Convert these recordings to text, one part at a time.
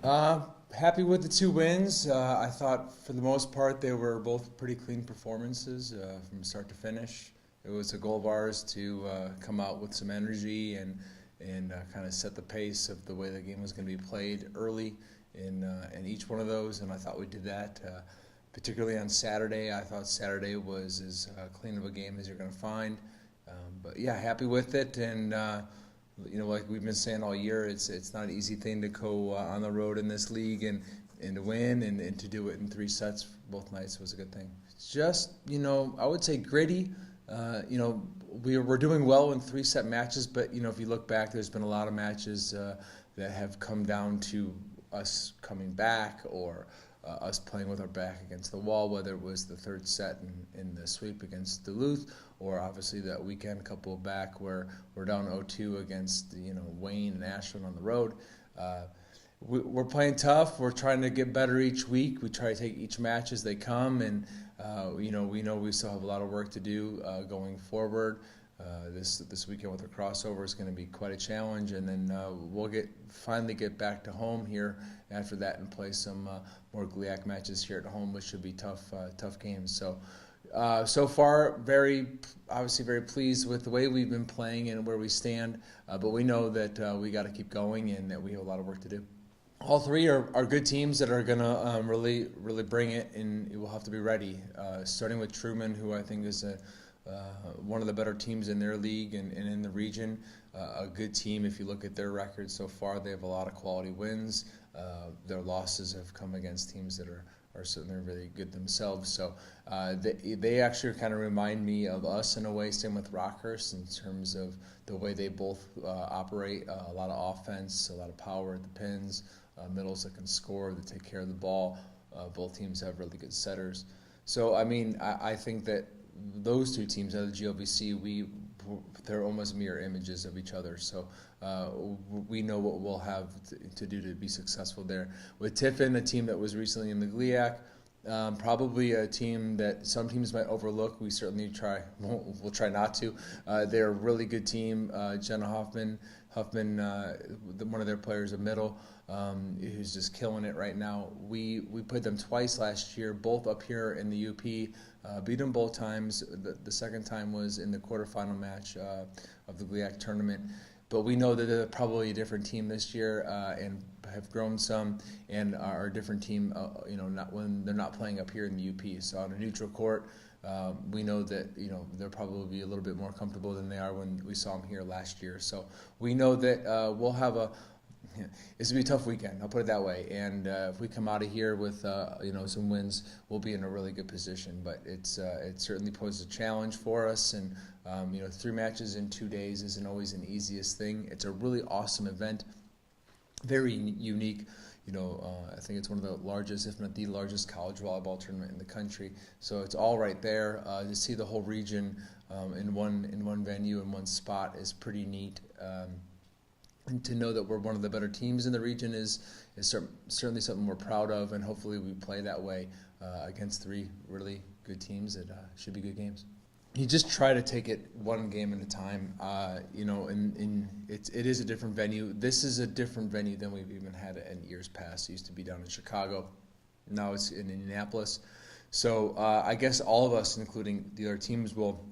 Happy with the two wins. I thought for the most part they were both pretty clean performances from start to finish. It was a goal of ours to come out with some energy and kind of set the pace of the way the game was going to be played early in each one of those, and I thought we did that. Particularly on Saturday, I thought Saturday was as clean of a game as you're going to find. But yeah, happy with it, and like we've been saying all year, it's not an easy thing to go on the road in this league and to win and to do it in 3 sets both nights was a good thing. It's just, I would say gritty. We're doing well in 3-set matches, but if you look back, there's been a lot of matches that have come down to us coming back or us playing with our back against the wall, whether it was the 3rd set in the sweep against Duluth, or obviously that weekend couple back where we're down 0-2 against Wayne and Ashland on the road. We're playing tough. We're trying to get better each week. We try to take each match as they come, and we know we still have a lot of work to do going forward. This weekend with the crossover is going to be quite a challenge, and then we'll finally get back to home here after that and play some more GLIAC matches here at home, which should be tough games. So far, obviously very pleased with the way we've been playing and where we stand, but we know that we got to keep going and that we have a lot of work to do. All 3 are good teams that are going to really bring it, and we'll have to be ready, starting with Truman, who I think is one of the better teams in their league and in the region. A good team. If you look at their record so far, they have a lot of quality wins. Their losses have come against teams that are certainly really good themselves. So they actually kind of remind me of us in a way, same with Rockhurst in terms of the way they both operate. A lot of offense, a lot of power at the pins, middles that can score, that take care of the ball. Both teams have really good setters. So, I think that those 2 teams out of the GLVC, they're almost mirror images of each other. So we know what we'll have to do to be successful there. With Tiffin, a team that was recently in the GLIAC, probably a team that some teams might overlook. We certainly we'll try not to. They're a really good team. Jenna Huffman, one of their players, a middle, who's just killing it right now. We played them twice last year, both up here in the UP. Beat them both times. The second time was in the quarterfinal match of the GLIAC tournament. But we know that they're probably a different team this year and have grown some and are a different team, not when they're not playing up here in the UP. So on a neutral court, we know that they'll probably be a little bit more comfortable than they are when we saw them here last year. So we know that we'll have it's going to be a tough weekend, I'll put it that way. And if we come out of here with some wins, we'll be in a really good position. But it certainly poses a challenge for us. And 3 matches in 2 days isn't always an easiest thing. It's a really awesome event, very unique. I think it's one of the largest, if not the largest, college volleyball tournament in the country. So it's all right there. To see the whole region in one venue in one spot is pretty neat. And to know that we're one of the better teams in the region is certainly something we're proud of, and hopefully we play that way against 3 really good teams that should be good games. You just try to take it one game at a time, and it is a different venue. This is a different venue than we've even had in years past. It used to be down in Chicago. Now it's in Indianapolis. So I guess all of us, including the other teams, will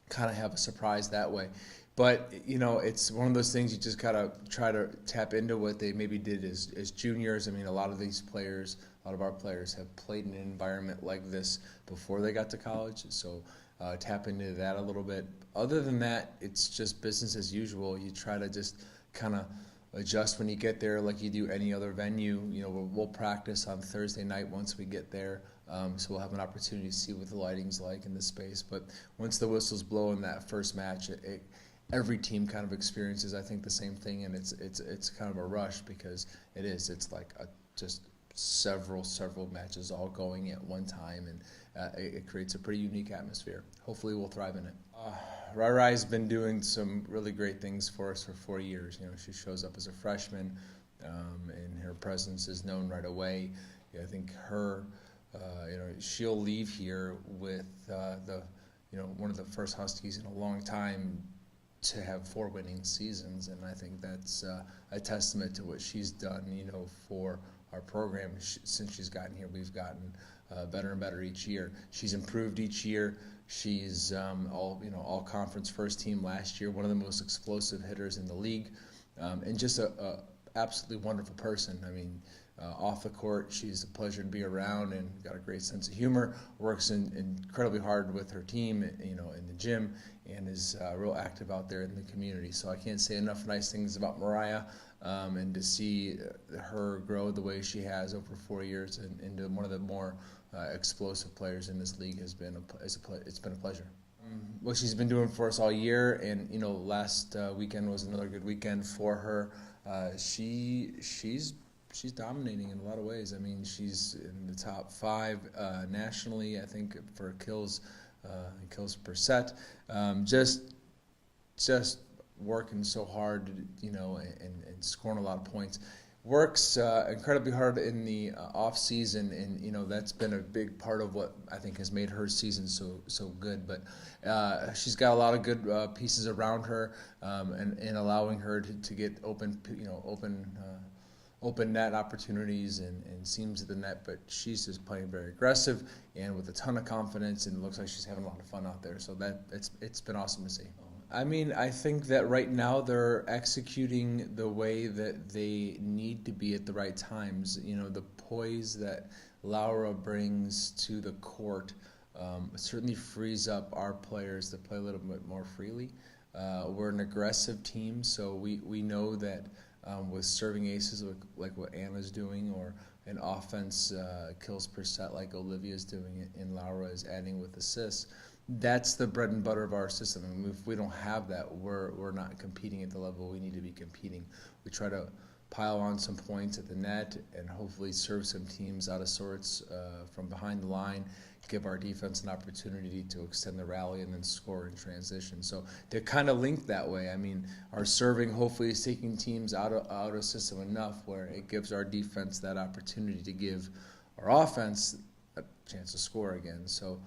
kind of have a surprise that way. But, it's one of those things you just got to try to tap into what they maybe did as juniors. A lot of our players have played in an environment like this before they got to college. So tap into that a little bit. Other than that, it's just business as usual. You try to just kind of adjust when you get there like you do any other venue. We'll practice on Thursday night once we get there. So we'll have an opportunity to see what the lighting's like in the space. But once the whistles blow in that first match, every team kind of experiences, I think, the same thing, and it's kind of a rush because it's like just several matches all going at one time, and it creates a pretty unique atmosphere. Hopefully we'll thrive in it. Rai's been doing some really great things for us for 4 years. She shows up as a freshman, and her presence is known right away. I think she'll leave here with one of the first Huskies in a long time to have 4 winning seasons, and I think that's a testament to what she's done, for our program. Since she's gotten here, we've gotten better and better each year. She's improved each year. She's all conference first team last year, one of the most explosive hitters in the league, and just a absolutely wonderful person. I mean, off the court, she's a pleasure to be around and got a great sense of humor, works incredibly hard with her team, in the gym, and is real active out there in the community. So I can't say enough nice things about Mariah, and to see her grow the way she has over 4 years into one of the more explosive players in this league it's been a pleasure. What she's been doing for us all year, and last weekend was another good weekend for her. She's dominating in a lot of ways. I mean, she's in the top 5 nationally, I think, for kills per set. Just working so hard, and scoring a lot of points. Works incredibly hard in the off season, and that's been a big part of what I think has made her season so good. But she's got a lot of good pieces around her, and allowing her to get open net opportunities and seams at the net, but she's just playing very aggressive and with a ton of confidence, and it looks like she's having a lot of fun out there. So it's been awesome to see. I mean, I think that right now they're executing the way that they need to be at the right times. The poise that Laura brings to the court certainly frees up our players to play a little bit more freely. We're an aggressive team, so we know that with serving aces like what Anna's doing, or an offense kills per set like Olivia's doing and Laura is adding with assists, that's the bread and butter of our system. I mean, if we don't have that, we're not competing at the level we need to be competing. We try to pile on some points at the net and hopefully serve some teams out of sorts from behind the line, give our defense an opportunity to extend the rally and then score in transition. So they're kind of linked that way. I mean, our serving hopefully is taking teams out of system enough where it gives our defense that opportunity to give our offense a chance to score again. So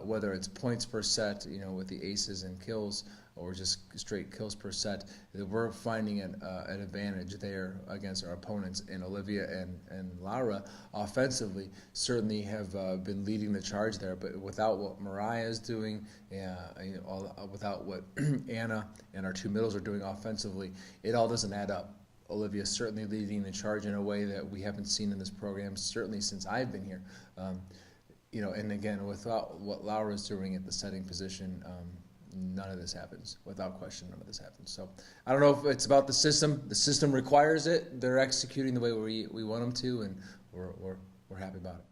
whether it's points per set, with the aces and kills, or just straight kills per set, we're finding an advantage there against our opponents. And Olivia and Laura offensively certainly have been leading the charge there. But without what Mariah is doing, without what Anna and our 2 middles are doing offensively, it all doesn't add up. Olivia is certainly leading the charge in a way that we haven't seen in this program, certainly since I've been here. And again, without what Laura is doing at the setting position, none of this happens. Without question, none of this happens. So I don't know if it's about the system. The system requires it. They're executing the way we want them to, and we're happy about it.